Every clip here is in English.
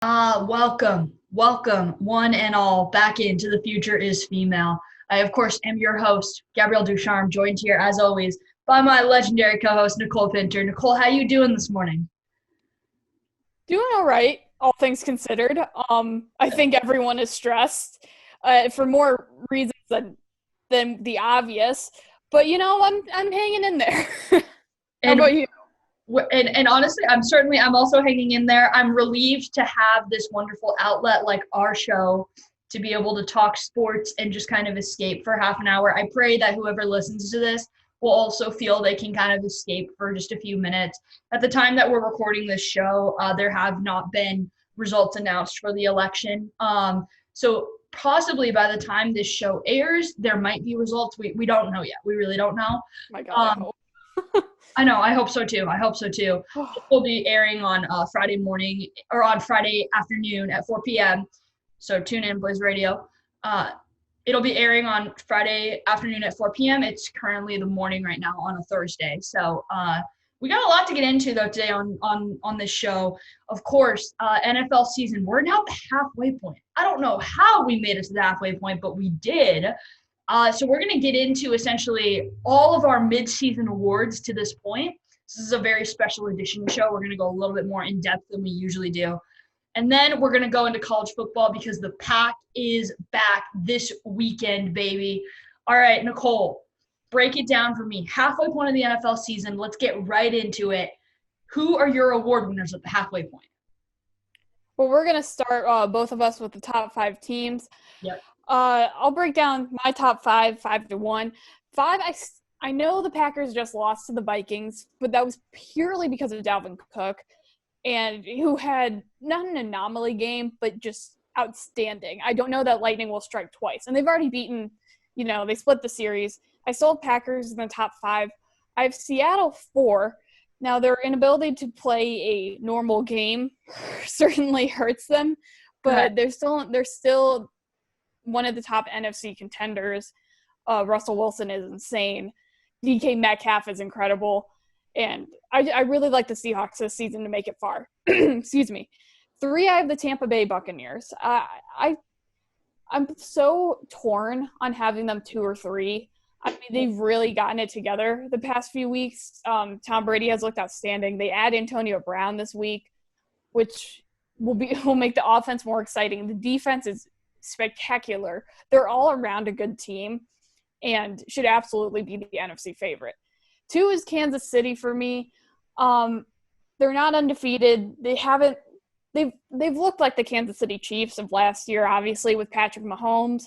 Welcome, one and all, back into The Future is Female. I, of course, am your host, Gabrielle Ducharme, joined here, as always, by my legendary co-host, Nicole Pinter. Nicole, how you doing this morning? Doing all right, all things considered. I think everyone is stressed for more reasons than the obvious. But I'm hanging in there. How And about you? and honestly, I'm also hanging in there. I'm relieved to have this wonderful outlet like our show to be able to talk sports and just kind of escape for half an hour. I pray that whoever listens to this will also feel they can kind of escape for just a few minutes. At the time that we're recording this show, there have not been results announced for the election. So possibly by the time this show airs, there might be results. We don't know yet. We really don't know. My God, I Um, hope. I know. I hope so too. It will be airing on Friday morning or on Friday afternoon at 4 p.m. So tune in, Blaze Radio. Uh, it'll be airing on Friday afternoon at 4 p.m. It's currently the morning right now on a Thursday. So we got a lot to get into though today on this show. Of course, NFL season. We're now at the halfway point. I don't know how we made it to the halfway point, but we did. So we're going to get into essentially all of our mid-season awards to this point. This is a very special edition show. We're going to go a little bit more in depth than we usually do. And then we're going to go into college football because the pack is back this weekend, baby. All right, Nicole, break it down for me. Halfway point of the NFL season. Let's get right into it. Who are your award winners at the halfway point? Well, we're gonna start both of us with the top five teams. Yep. I'll break down my top five to one. Five, I know the Packers just lost to the Vikings, but that was purely because of Dalvin Cook, and who had not an anomaly game, but just outstanding. I don't know that lightning will strike twice, and they've already beaten. They split the series. I still have Packers in the top five. I have Seattle four. Now, their inability to play a normal game certainly hurts them, but they're still one of the top NFC contenders. Russell Wilson is insane. DK Metcalf is incredible. And I really like the Seahawks this season to make it far. Excuse me. Three, I have the Tampa Bay Buccaneers. I'm so torn on having them two or three. I mean, they've really gotten it together the past few weeks. Tom Brady has looked outstanding. They add Antonio Brown this week, which will make the offense more exciting. The defense is spectacular. They're all around a good team and should absolutely be the NFC favorite. Two is Kansas City for me. They're not undefeated. They've looked like the Kansas City Chiefs of last year, obviously, with Patrick Mahomes.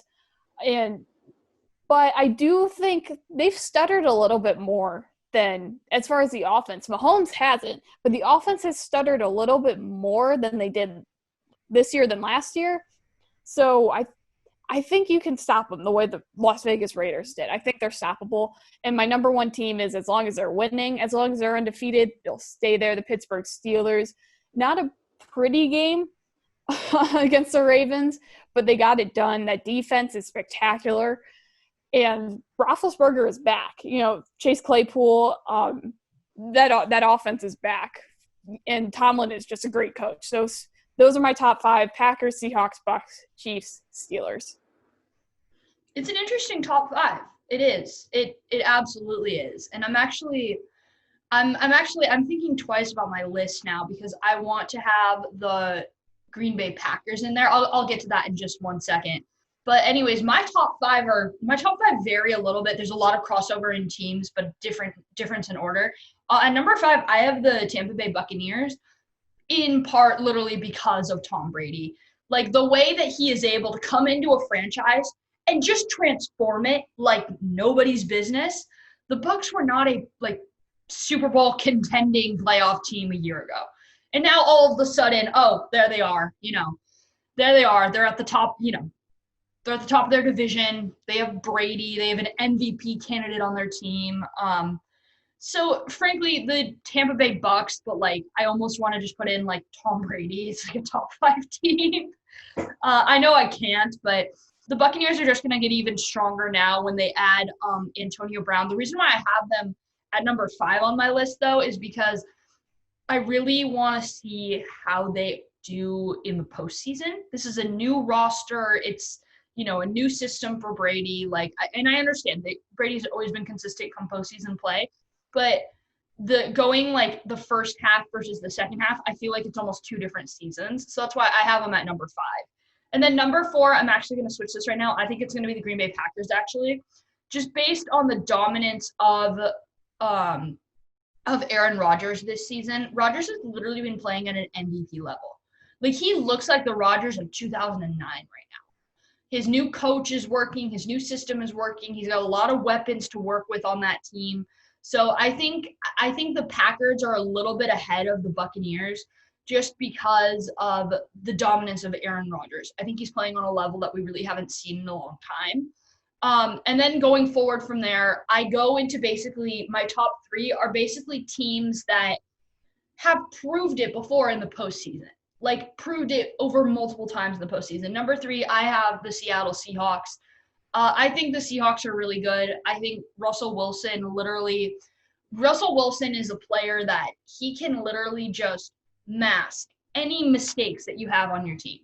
But I do think they've stuttered a little bit more than as far as the offense. Mahomes hasn't, but the offense has stuttered a little bit more than they did this year than last year. So I think you can stop them the way the Las Vegas Raiders did. I think they're stoppable. And my number one team is, as long as they're winning, as long as they're undefeated, they'll stay there. The Pittsburgh Steelers. Not a pretty game against the Ravens, but they got it done. That defense is spectacular. And Roethlisberger is back. Chase Claypool, that offense is back. And Tomlin is just a great coach. Those are my top five: Packers, Seahawks, Bucks, Chiefs, Steelers. It's an interesting top five. It is. It absolutely is. And I'm thinking twice about my list now because I want to have the Green Bay Packers in there. I'll get to that in just 1 second. But anyways, my top five vary a little bit. There's a lot of crossover in teams, but difference in order. At number five, I have the Tampa Bay Buccaneers, in part literally because of Tom Brady. Like the way that he is able to come into a franchise and just transform it like nobody's business. The Bucs were not a Super Bowl contending playoff team a year ago. And now all of a sudden, oh, there they are, There they are. They're at the top, they're at the top of their division. They have Brady. They have an MVP candidate on their team. So frankly, the Tampa Bay Bucks, but I almost want to just put in Tom Brady. It's like a top five team. I know I can't, but the Buccaneers are just going to get even stronger now when they add Antonio Brown. The reason why I have them at number five on my list, though, is because I really want to see how they do in the postseason. This is a new roster. It's, a new system for Brady. And I understand that Brady's always been consistent come postseason play, but the first half versus the second half, I feel like it's almost two different seasons. So that's why I have them at number 5. And then number 4, I'm actually going to switch this right now. I think it's going to be the Green Bay Packers, actually, just based on the dominance of Aaron Rodgers this season. Rodgers has literally been playing at an MVP level. Like, he looks like the Rodgers of 2009 right now. His new coach is working. His new system is working. He's got a lot of weapons to work with on that team. So I think the Packers are a little bit ahead of the Buccaneers just because of the dominance of Aaron Rodgers. I think he's playing on a level that we really haven't seen in a long time. And then going forward from there, I go into basically my top 3 are basically teams that have proved it before in the postseason. Like, proved it over multiple times in the postseason. Number 3, I have the Seattle Seahawks. I think the Seahawks are really good. I think Russell Wilson is a player that he can literally just mask any mistakes that you have on your team.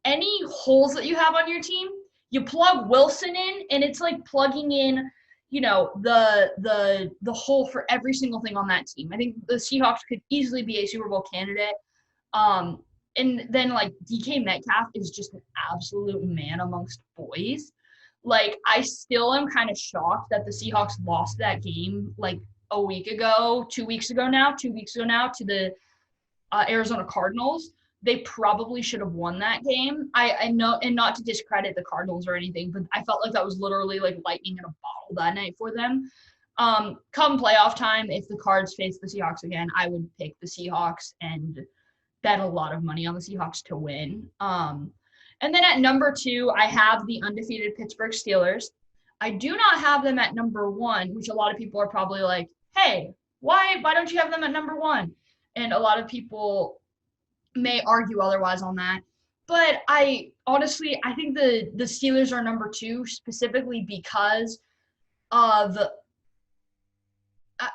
Any holes that you have on your team, you plug Wilson in, and it's like plugging in, the hole for every single thing on that team. I think the Seahawks could easily be a Super Bowl candidate. And then, DK Metcalf is just an absolute man amongst boys. I still am kind of shocked that the Seahawks lost that game, a week ago, 2 weeks ago now, to the Arizona Cardinals. They probably should have won that game. I know, and not to discredit the Cardinals or anything, but I felt like that was literally lightning in a bottle that night for them. Come playoff time, if the Cards face the Seahawks again, I would pick the Seahawks and bet a lot of money on the Seahawks to win. And then at number 2, I have the undefeated Pittsburgh Steelers. I do not have them at number 1, which a lot of people are probably like, hey, why don't you have them at number 1? And a lot of people may argue otherwise on that. But I think the Steelers are number 2 specifically because of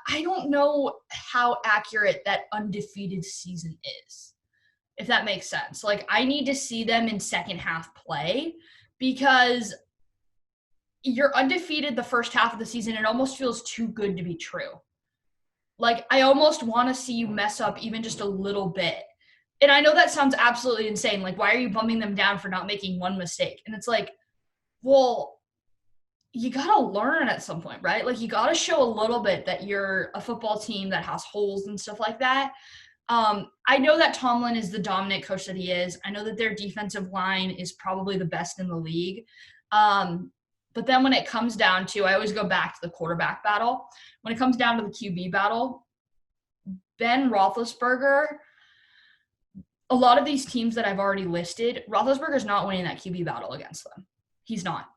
I don't know how accurate that undefeated season is, if that makes sense. I need to see them in second half play because you're undefeated the first half of the season. It almost feels too good to be true. I almost want to see you mess up even just a little bit. And I know that sounds absolutely insane. Why are you bumming them down for not making one mistake? And it's well, you got to learn at some point, right? You got to show a little bit that you're a football team that has holes and stuff like that. I know that Tomlin is the dominant coach that he is. I know that their defensive line is probably the best in the league. But then when it comes down to, I always go back to the quarterback battle. When it comes down to the QB battle, Ben Roethlisberger, a lot of these teams that I've already listed, Roethlisberger's not winning that QB battle against them. He's not.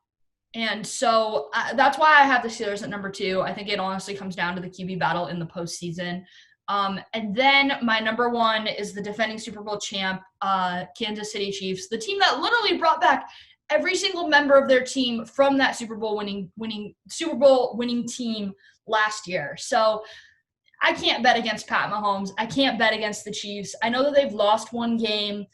And so that's why I have the Steelers at number 2. I think it honestly comes down to the QB battle in the postseason. And then my number 1 is the defending Super Bowl champ, Kansas City Chiefs, the team that literally brought back every single member of their team from that Super Bowl winning team last year. So I can't bet against Pat Mahomes. I can't bet against the Chiefs. I know that they've lost one game,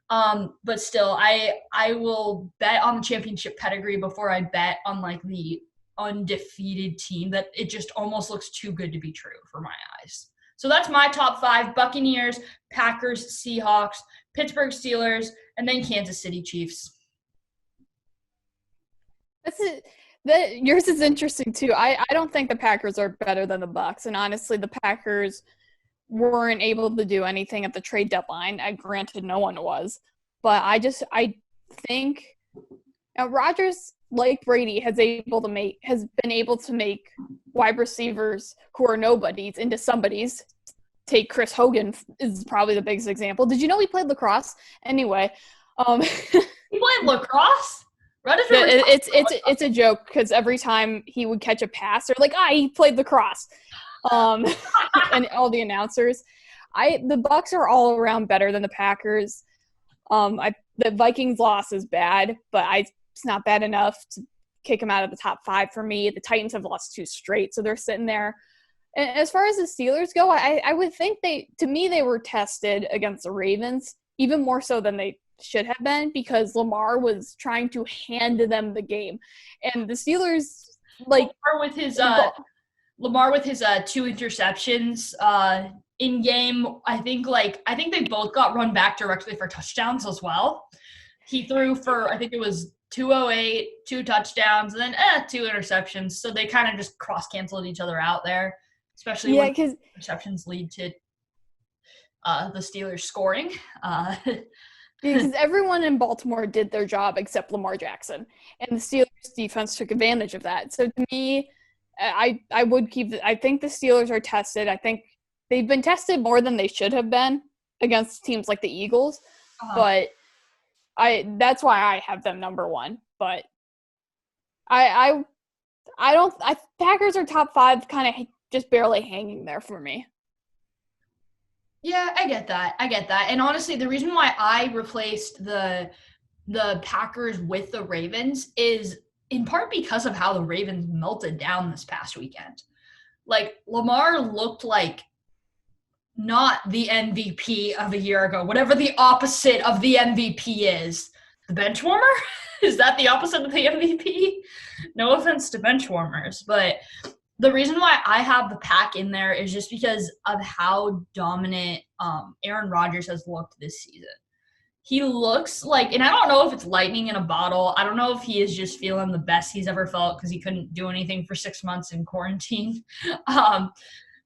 but still, I will bet on the championship pedigree before I bet on the undefeated team that it just almost looks too good to be true for my eyes. So that's my top 5: Buccaneers, Packers, Seahawks, Pittsburgh Steelers, and then Kansas City Chiefs. That's it. Yours is interesting too. I don't think the Packers are better than the Bucs, and honestly, the Packers weren't able to do anything at the trade deadline. Granted, no one was, but I think Rodgers, like Brady, has been able to make wide receivers who are nobodies into somebodies. Take Chris Hogan is probably the biggest example. Did you know he played lacrosse? Anyway, he played lacrosse. It's a joke because every time he would catch a pass, they're like, he played lacrosse. And all the announcers. The Bucs are all around better than the Packers. The Vikings loss is bad, but it's not bad enough to kick them out of the top 5 for me. The Titans have lost 2 straight, so they're sitting there. And as far as the Steelers go, I would think they were tested against the Ravens. even more so than they should have been, because Lamar was trying to hand them the game. And the Steelers, like Lamar with his 2 interceptions in game, I think they both got run back directly for touchdowns as well. He threw for, I think it was 208, 2 touchdowns, and then 2 interceptions. So they kind of just cross-canceled each other out there, especially when interceptions lead to the Steelers scoring. Because everyone in Baltimore did their job except Lamar Jackson. And the Steelers defense took advantage of that. So to me, I think the Steelers are tested. I think they've been tested more than they should have been against teams like the Eagles. But that's why I have them number 1. But Packers are top 5, kind of just barely hanging there for me. Yeah, I get that. And honestly, the reason why I replaced the Packers with the Ravens is in part because of how the Ravens melted down this past weekend. Like, Lamar looked like not the MVP of a year ago, whatever the opposite of the MVP is. The bench warmer? Is that the opposite of the MVP? No offense to bench warmers, but the reason why I have the Pack in there is just because of how dominant Aaron Rodgers has looked this season. He looks like, and I don't know if it's lightning in a bottle. I don't know if he is just feeling the best he's ever felt because he couldn't do anything for 6 months in quarantine.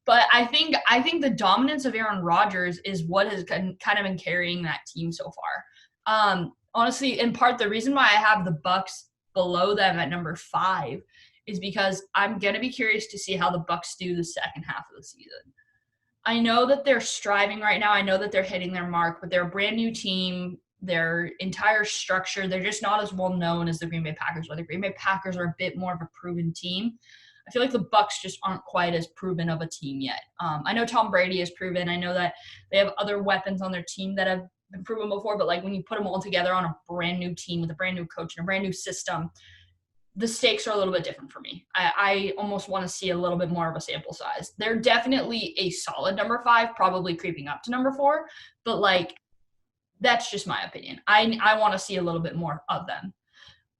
But I think the dominance of Aaron Rodgers is what has kind of been carrying that team so far. Honestly, in part, the reason why I have the Bucs below them at number 5 is because I'm going to be curious to see how the Bucs do the second half of the season. I know that they're striving right now. I know that they're hitting their mark, but they're a brand new team. Their entire structure, they're just not as well known as the Green Bay Packers are. The Green Bay Packers are a bit more of a proven team. I feel like the Bucs just aren't quite as proven of a team yet. I know Tom Brady is proven. I know that they have other weapons on their team that have been proven before, but like when you put them all together on a brand new team with a brand new coach and a brand new system, the stakes are a little bit different for me. I almost want to see a little bit more of a sample size. They're definitely a solid number 5, probably creeping up to number 4, but like that's just my opinion. I want to see a little bit more of them.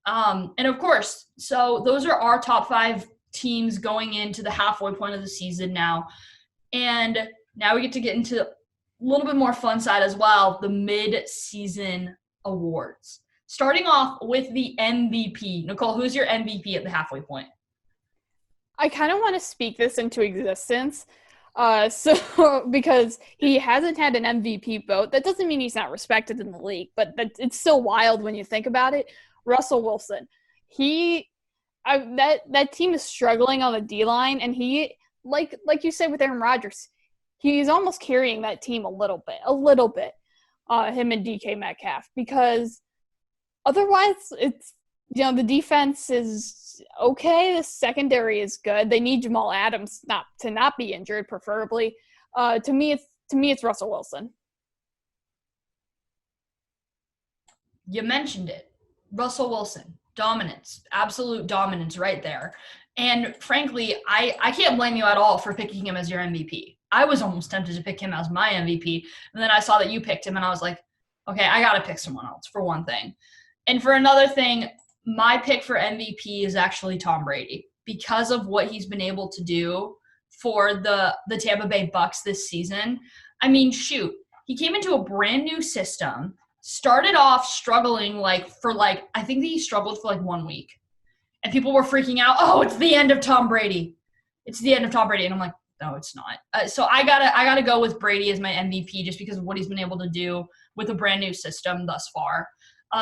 And of course, so those are our top 5 teams going into the halfway point of the season now. And now we get into a little bit more fun side as well, the mid-season awards. Starting off with the MVP. Nicole, who's your MVP at the halfway point? I kind of want to speak this into existence. Because he hasn't had an MVP vote. That doesn't mean he's not respected in the league, but it's still wild when you think about it. Russell Wilson. That team is struggling on the D-line, and he, like you said with Aaron Rodgers, he's almost carrying that team a little bit, him and DK Metcalf, because otherwise it's, the defense is okay. The secondary is good. They need Jamal Adams not to be injured, preferably. To me, it's Russell Wilson. You mentioned it. Russell Wilson. Dominance. Absolute dominance right there. And frankly, I can't blame you at all for picking him as your MVP. I was almost tempted to pick him as my MVP. And then I saw that you picked him, and I was like, okay, I got to pick someone else for one thing. And for another thing, my pick for MVP is actually Tom Brady because of what he's been able to do for the Tampa Bay Bucs this season. I mean, shoot, he came into a brand new system, started off struggling I think he struggled for 1 week. And people were freaking out, oh, it's the end of Tom Brady. It's the end of Tom Brady. And I'm like, no, it's not. So I gotta go with Brady as my MVP just because of what he's been able to do with a brand new system thus far.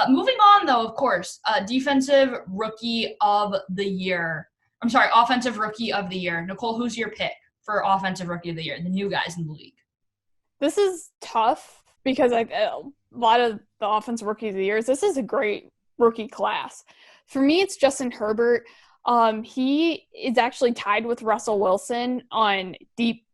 Moving on, though, of course, Offensive Rookie of the Year. Nicole, who's your pick for Offensive Rookie of the Year, the new guys in the league? This is tough because a lot of the Offensive Rookie of the Years, this is a great rookie class. For me, it's Justin Herbert. He is actually tied with Russell Wilson on deep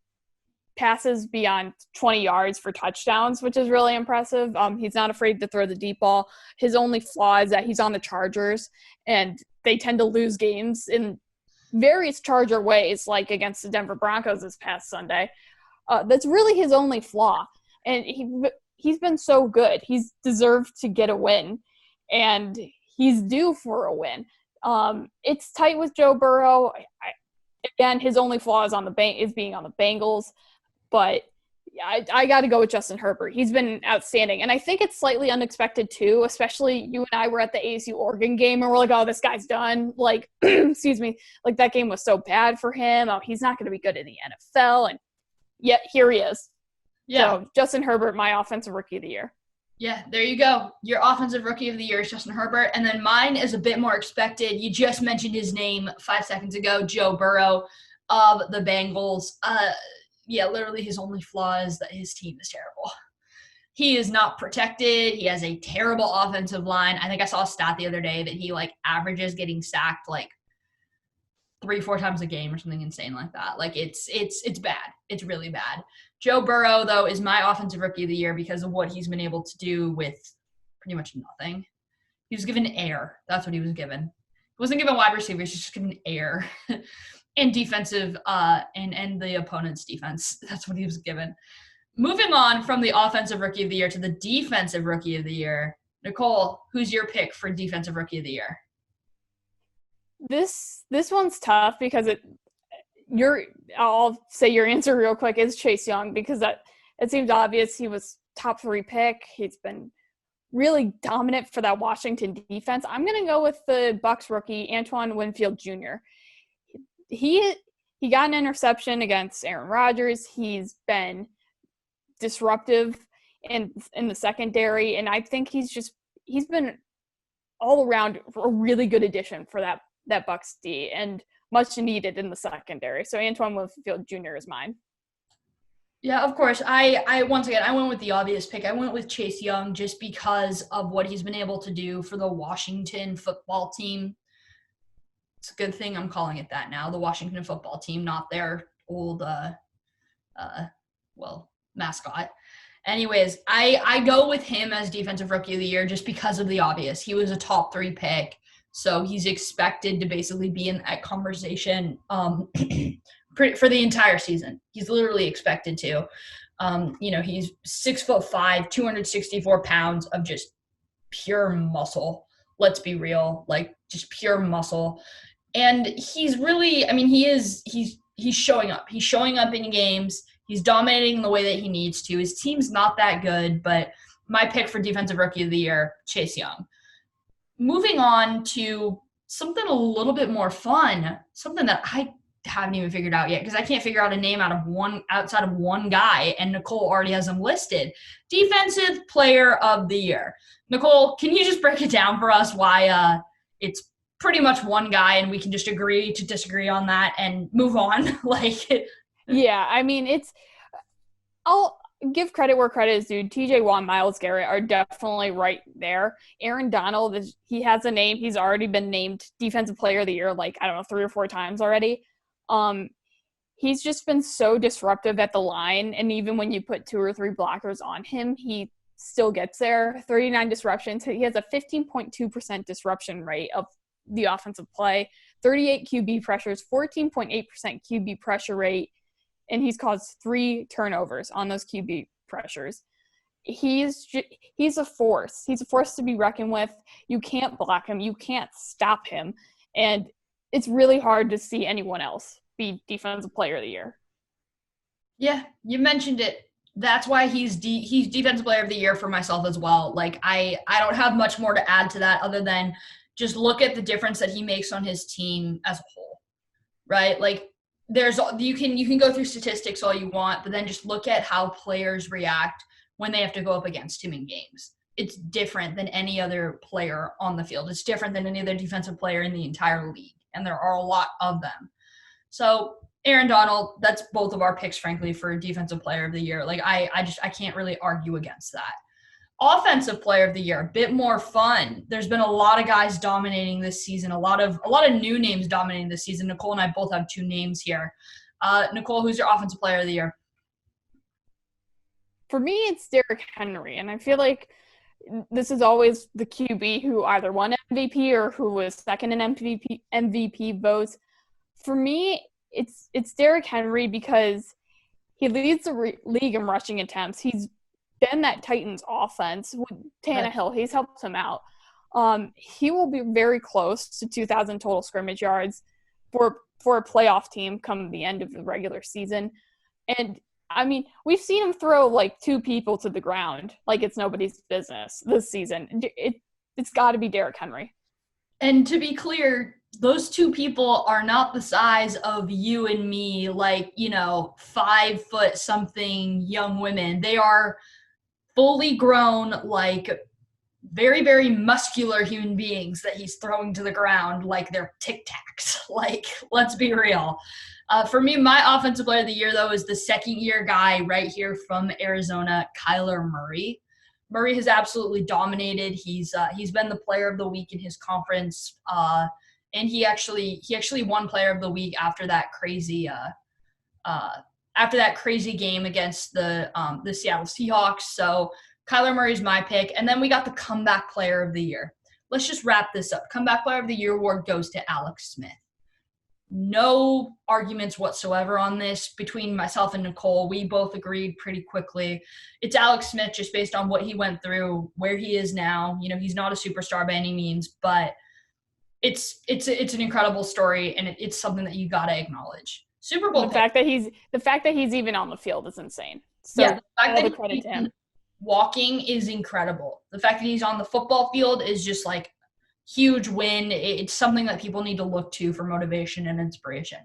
passes beyond 20 yards for touchdowns, which is really impressive. He's not afraid to throw the deep ball. His only flaw is that he's on the Chargers, and they tend to lose games in various Charger ways, like against the Denver Broncos this past Sunday. That's really his only flaw. And he's been so good. He's deserved to get a win, and he's due for a win. It's tight with Joe Burrow. Again, his only flaw is being on the Bengals, but I got to go with Justin Herbert. He's been outstanding, and I think it's slightly unexpected too. Especially you and I were at the ASU Oregon game, and we're like, "Oh, this guy's done." Like, excuse me, like that game was so bad for him. Oh, he's not going to be good in the NFL, and yet here he is. Yeah. So Justin Herbert, my offensive rookie of the year. Yeah, there you go. Your offensive rookie of the year is Justin Herbert. And then mine is a bit more expected. You just mentioned his name 5 seconds ago, Joe Burrow of the Bengals. Yeah, literally his only flaw is that his team is terrible. He is not protected. He has a terrible offensive line. I think I saw a stat the other day that he averages getting sacked 3-4 times a game or something insane like that. It's bad. It's really bad. Joe Burrow, though, is my offensive rookie of the year because of what he's been able to do with pretty much nothing. He was given air. That's what he was given. He wasn't given wide receivers. He was just given air and defensive and the opponent's defense. That's what he was given. Moving on from the offensive rookie of the year to the defensive rookie of the year. Nicole, who's your pick for defensive rookie of the year? This one's tough because I'll say your answer real quick is Chase Young because it seems obvious. He was top 3 pick. He's been really dominant for that Washington defense. I'm going to go with the Bucs rookie, Antoine Winfield Jr. He got an interception against Aaron Rodgers. He's been disruptive in the secondary, and I think he's been all around a really good addition for that Bucs D and much needed in the secondary. So Antoine Winfield Jr. is mine. Yeah, of course. I once again, I went with the obvious pick. I went with Chase Young just because of what he's been able to do for the Washington football team. It's a good thing I'm calling it that now, the Washington football team, not their old, mascot. Anyways, I go with him as defensive rookie of the year just because of the obvious. He was a top 3 pick. So he's expected to basically be in that conversation for the entire season. He's literally expected to. He's 6'5", 264 pounds of just pure muscle. Let's be real, just pure muscle. And he's really, he's showing up. He's showing up in games. He's dominating the way that he needs to. His team's not that good, but my pick for defensive rookie of the year, Chase Young. Moving on to something a little bit more fun, something that I haven't even figured out yet because I can't figure out a name outside of one guy, and Nicole already has them listed. Defensive player of the year. Nicole, can you just break it down for us why it's pretty much one guy and we can just agree to disagree on that and move on? Yeah, I'll give credit where credit is due. TJ Watt and Myles Garrett are definitely right there. Aaron Donald, he has a name. He's already been named Defensive Player of the Year 3 or 4 times already. He's just been so disruptive at the line, and even when you put 2 or 3 blockers on him, he still gets there. 39 disruptions. He has a 15.2% disruption rate of the offensive play, 38 QB pressures, 14.8% QB pressure rate, and he's caused 3 turnovers on those QB pressures. He's a force. He's a force to be reckoned with. You can't block him. You can't stop him. And it's really hard to see anyone else be Defensive Player of the Year. Yeah, you mentioned it. That's why he's Defensive Player of the Year for myself as well. I don't have much more to add to that other than just look at the difference that he makes on his team as a whole, right? You can go through statistics all you want, but then just look at how players react when they have to go up against him in games. It's different than any other player on the field. It's different than any other defensive player in the entire league, and there are a lot of them. So Aaron Donald, that's both of our picks, frankly, for Defensive Player of the Year. I can't really argue against that. Offensive Player of the Year, a bit more fun. There's been a lot of guys dominating this season, a lot of new names dominating this season. Nicole and I both have 2 names here. Nicole, who's your Offensive Player of the Year? For me, it's Derrick Henry, and I feel like this is always the QB who either won MVP or who was second in MVP votes. For me, it's Derrick Henry because he leads the league in rushing attempts. He's extend that Titans offense with Tannehill. He's helped him out. He will be very close to 2,000 total scrimmage yards for a playoff team come the end of the regular season. And, I mean, we've seen him throw, like, 2 people to the ground like it's nobody's business this season. It's got to be Derrick Henry. And to be clear, those 2 people are not the size of you and me, like, 5-foot-something young women. They are fully grown, like, very, very muscular human beings that he's throwing to the ground like they're Tic Tacs. Like, let's be real. For me, my offensive player of the year, though, is the second-year guy right here from Arizona, Kyler Murray. Murray has absolutely dominated. He's been the player of the week in his conference, and he actually won player of the week after that crazy game against the Seattle Seahawks. So Kyler Murray's my pick. And then we got the comeback player of the year. Let's just wrap this up. Comeback player of the year award goes to Alex Smith. No arguments whatsoever on this between myself and Nicole. We both agreed pretty quickly. It's Alex Smith just based on what he went through, where he is now. He's not a superstar by any means, but it's an incredible story, and it's something that you got to acknowledge. Super Bowl. The fact that he's even on the field is insane. So yeah, the fact all that the credit to him. Walking is incredible. The fact that he's on the football field is just like huge win. It's something that people need to look to for motivation and inspiration.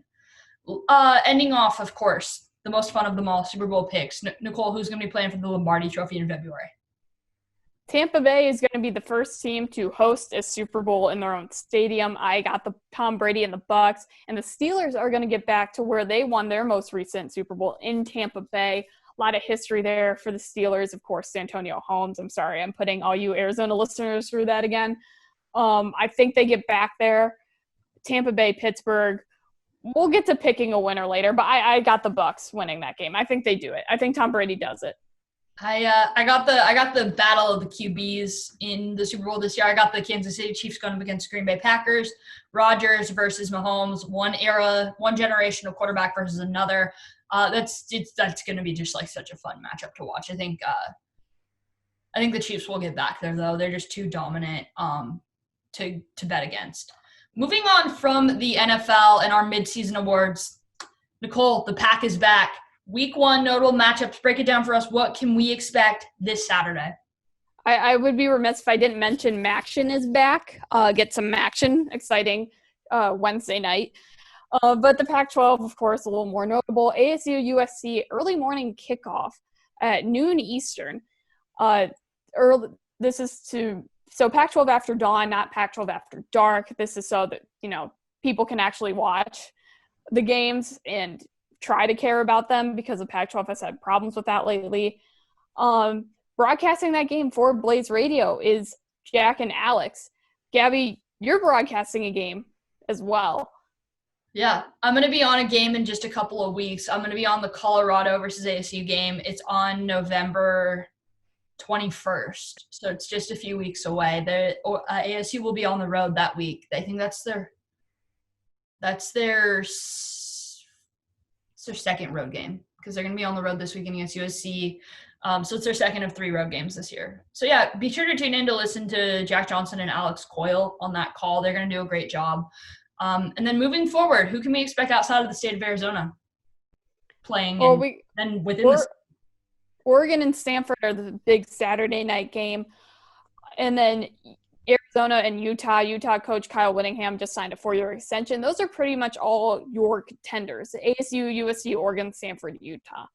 Ending off, of course, the most fun of them all, Super Bowl picks. Nicole, who's going to be playing for the Lombardi Trophy in February? Tampa Bay is going to be the first team to host a Super Bowl in their own stadium. I got the Tom Brady and the Bucs, and the Steelers are going to get back to where they won their most recent Super Bowl in Tampa Bay. A lot of history there for the Steelers. Of course, Santonio Holmes. I'm sorry, I'm putting all you Arizona listeners through that again. I think they get back there. Tampa Bay, Pittsburgh. We'll get to picking a winner later, but I got the Bucs winning that game. I think they do it. I think Tom Brady does it. I got the battle of the QBs in the Super Bowl this year. I got the Kansas City Chiefs going up against Green Bay Packers. Rodgers versus Mahomes. One era, one generation of quarterback versus another. That's going to be just like such a fun matchup to watch. I think the Chiefs will get back there though. They're just too dominant to bet against. Moving on from the NFL and our midseason awards, Nicole, the Pack is back. Week 1 notable matchups. Break it down for us. What can we expect this Saturday? I would be remiss if I didn't mention Maction is back. Get some Maction. Exciting Wednesday night. But the Pac-12, of course, a little more notable. ASU USC early morning kickoff at noon Eastern. So Pac-12 after dawn, not Pac-12 after dark. This is so that, people can actually watch the games and try to care about them because the Pac-12 has had problems with that lately. Broadcasting that game for Blaze Radio is Jack and Alex. Gabby, you're broadcasting a game as well. Yeah, I'm going to be on a game in just a couple of weeks. I'm going to be on the Colorado versus ASU game. It's on November 21st, so it's just a few weeks away. ASU will be on the road that week. I think that's their second road game because they're going to be on the road this week against USC. So it's their second of 3 road games this year. So yeah, be sure to tune in to listen to Jack Johnson and Alex Coyle on that call. They're going to do a great job. And then moving forward, who can we expect outside of the state of Arizona playing? Oregon and Stanford are the big Saturday night game. And then Arizona and Utah coach Kyle Whittingham just signed a 4-year extension. Those are pretty much all your contenders: ASU, USC, Oregon, Stanford, Utah.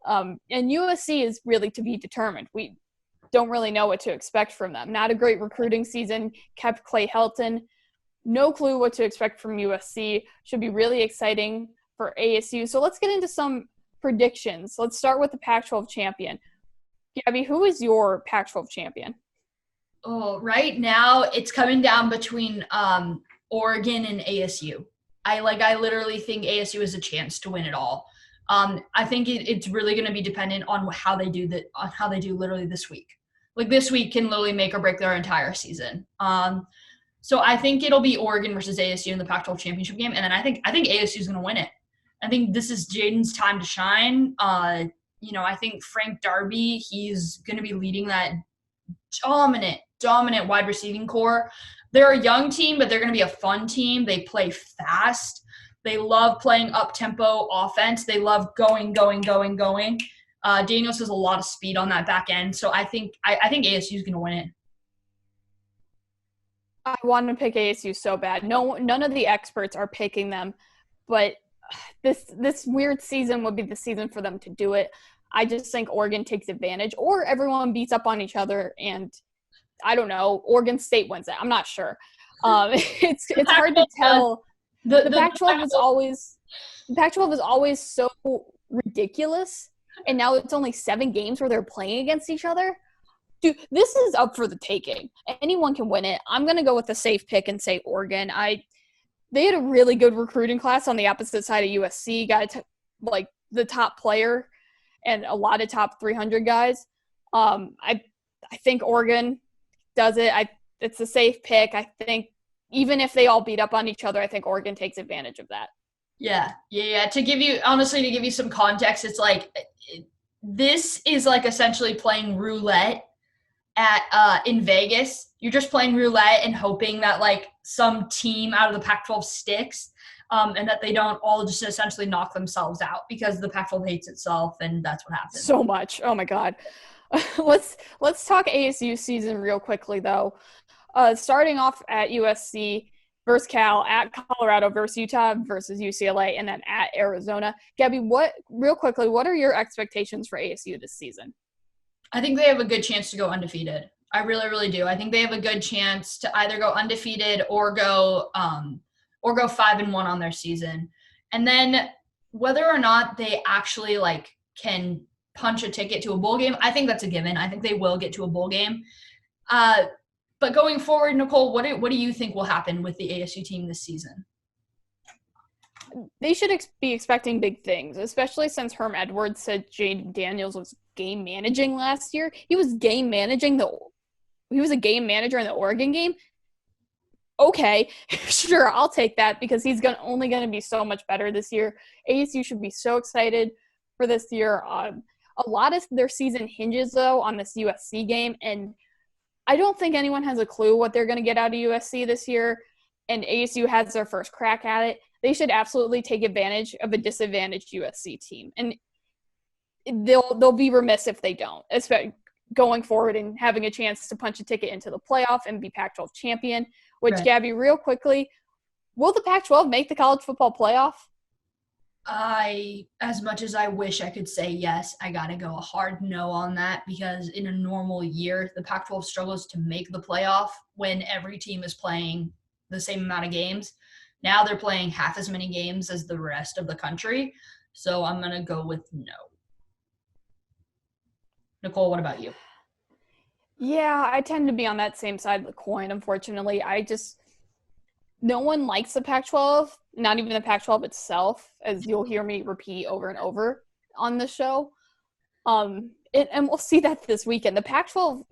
And USC is really to be determined. We don't really know what to expect from them. Not a great recruiting season. Kept Clay Helton. No clue what to expect from USC. Should be really exciting for ASU. So let's get into some predictions. Let's start with the Pac-12 champion. Gabby, who is your Pac-12 champion? Oh, right now it's coming down between Oregon and ASU. I literally think ASU has a chance to win it all. I think it's really going to be dependent on how they do literally this week. Like this week can literally make or break their entire season. So I think it'll be Oregon versus ASU in the Pac-12 championship game, and then I think ASU is going to win it. I think this is Jaden's time to shine. I think Frank Darby, he's going to be leading that dominant wide receiving core. They're a young team, but they're going to be a fun team. They play fast. They love playing up-tempo offense. They love going. Daniels has a lot of speed on that back end, so I think ASU is going to win it. I want to pick ASU so bad. No, none of the experts are picking them, but this weird season would be the season for them to do it. I just think Oregon takes advantage, or everyone beats up on each other, and I don't know, Oregon State wins it. I'm not sure. It's hard to tell. The Pac-12 is always so ridiculous, and now it's only 7 games where they're playing against each other. Dude, this is up for the taking. Anyone can win it. I'm going to go with a safe pick and say Oregon. They had a really good recruiting class on the opposite side of USC. Got the top player and a lot of top 300 guys. I think Oregon does it. It's a safe pick. I think even if they all beat up on each other, I think Oregon takes advantage of that. Yeah. To give you some context, it's like this is like essentially playing roulette in Vegas. You're just playing roulette and hoping that like some team out of the Pac-12 sticks, and that they don't all just essentially knock themselves out because the Pac-12 hates itself, and that's what happens. So much. Oh my God. Let's talk ASU season real quickly though. Starting off at USC versus Cal, at Colorado versus Utah versus UCLA, and then at Arizona. Gabby, what are your expectations for ASU this season? I think they have a good chance to go undefeated. I really, really do. I think they have a good chance to either go undefeated or go 5-1 on their season. And then whether or not they actually can punch a ticket to a bowl game, I think that's a given. I think they will get to a bowl game. But going forward, Nicole, what do you think will happen with the ASU team this season? They should be expecting big things, especially since Herm Edwards said Jaden Daniels was game managing last year. He was a game manager in the Oregon game. Okay, sure, I'll take that because he's only going to be so much better this year. ASU should be so excited for this year. A lot of their season hinges, though, on this USC game, and I don't think anyone has a clue what they're going to get out of USC this year, and ASU has their first crack at it. They should absolutely take advantage of a disadvantaged USC team, and they'll be remiss if they don't, especially going forward and having a chance to punch a ticket into the playoff and be Pac-12 champion. Which, right. Gabby, real quickly, will the Pac-12 make the college football playoff? As much as I wish I could say yes, I got to go a hard no on that because in a normal year, the Pac-12 struggles to make the playoff when every team is playing the same amount of games. Now they're playing half as many games as the rest of the country, so I'm going to go with no. Nicole, what about you? Yeah, I tend to be on that same side of the coin, unfortunately. No one likes the Pac-12, not even the Pac-12 itself, as you'll hear me repeat over and over on the show. And we'll see that this weekend. The Pac-12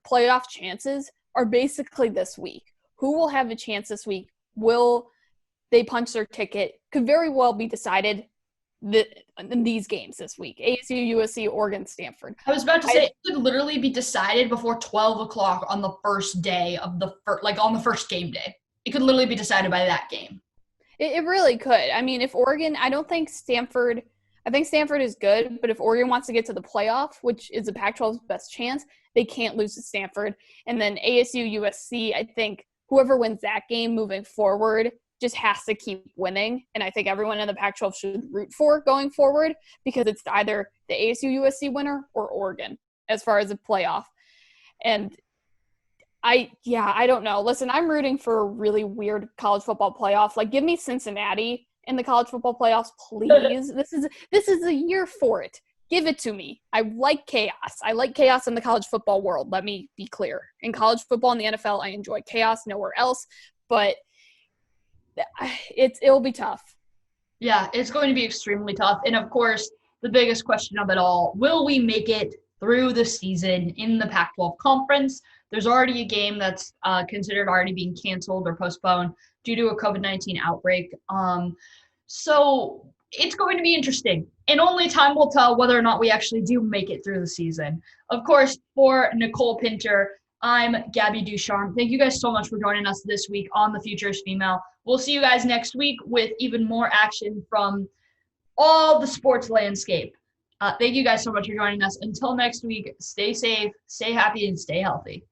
playoff chances are basically this week. Who will have a chance this week? Will they punch their ticket? Could very well be decided in these games this week. ASU, USC, Oregon, Stanford. I was about to say it could literally be decided before 12 o'clock on the first day of on the first game day. It could literally be decided by that game. It really could. I mean, if Oregon, I think Stanford is good, but if Oregon wants to get to the playoff, which is the Pac-12's best chance, they can't lose to Stanford. And then ASU, USC, I think whoever wins that game moving forward just has to keep winning. And I think everyone in the Pac-12 should root for going forward because it's either the ASU, USC winner or Oregon as far as a playoff. And I don't know. Listen, I'm rooting for a really weird college football playoff. Give me Cincinnati in the college football playoffs, please. This is a year for it. Give it to me. I like chaos. I like chaos in the college football world. Let me be clear. In college football and the NFL, I enjoy chaos nowhere else. But it'll be tough. Yeah, it's going to be extremely tough. And of course, the biggest question of it all, will we make it through the season in the Pac-12 conference? There's already a game that's considered already being canceled or postponed due to a COVID-19 outbreak. So it's going to be interesting. And only time will tell whether or not we actually do make it through the season. Of course, for Nicole Pinter, I'm Gabby Ducharme. Thank you guys so much for joining us this week on The Future is Female. We'll see you guys next week with even more action from all the sports landscape. Thank you guys so much for joining us. Until next week, stay safe, stay happy, and stay healthy.